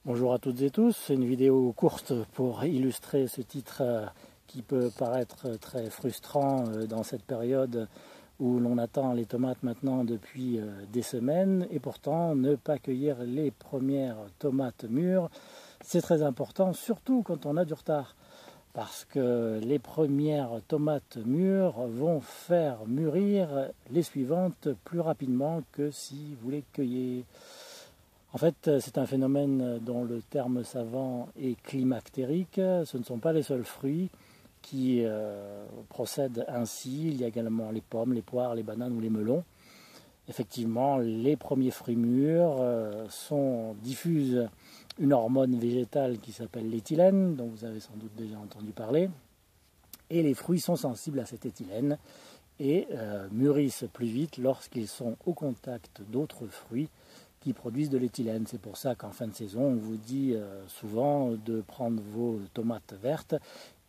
Bonjour à toutes et tous, c'est une vidéo courte pour illustrer ce titre qui peut paraître très frustrant dans cette période où l'on attend les tomates maintenant depuis des semaines et pourtant ne pas cueillir les premières tomates mûres, c'est très important, surtout quand on a du retard. Parce que les premières tomates mûres vont faire mûrir les suivantes plus rapidement que si vous les cueillez. En fait, c'est un phénomène dont le terme savant est climactérique. Ce ne sont pas les seuls fruits qui procèdent ainsi. Il y a également les pommes, les poires, les bananes ou les melons. Effectivement, les premiers fruits mûrs diffusent une hormone végétale qui s'appelle l'éthylène, dont vous avez sans doute déjà entendu parler. Et les fruits sont sensibles à cette éthylène et mûrissent plus vite lorsqu'ils sont au contact d'autres fruits qui produisent de l'éthylène. C'est pour ça qu'en fin de saison, on vous dit souvent de prendre vos tomates vertes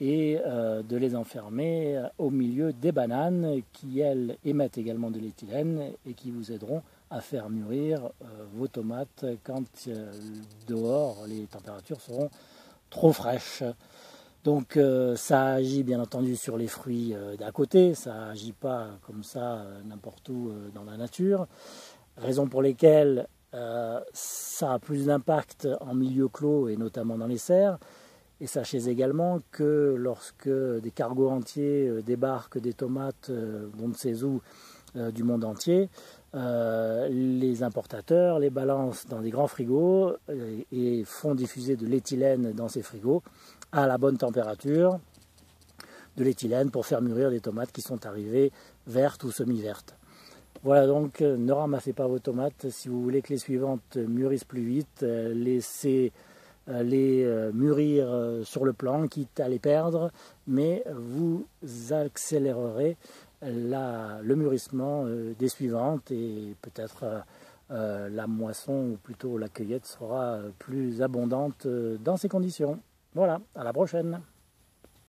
et de les enfermer au milieu des bananes qui, elles, émettent également de l'éthylène et qui vous aideront à faire mûrir vos tomates quand dehors les températures seront trop fraîches. Donc ça agit bien entendu sur les fruits d'à côté, ça agit pas comme ça n'importe où dans la nature. Raison pour lesquelles ça a plus d'impact en milieu clos et notamment dans les serres. Et sachez également que lorsque des cargos entiers débarquent des tomates on ne sait où du monde entier, les importateurs les balancent dans des grands frigos et font diffuser de l'éthylène dans ces frigos à la bonne température, de l'éthylène pour faire mûrir des tomates qui sont arrivées vertes ou semi-vertes. Voilà, donc ne ramassez pas vos tomates. Si vous voulez que les suivantes mûrissent plus vite, laissez-les mûrir sur le plan, quitte à les perdre, mais vous accélérerez le mûrissement des suivantes et peut-être la moisson, ou plutôt la cueillette, sera plus abondante dans ces conditions. Voilà, à la prochaine.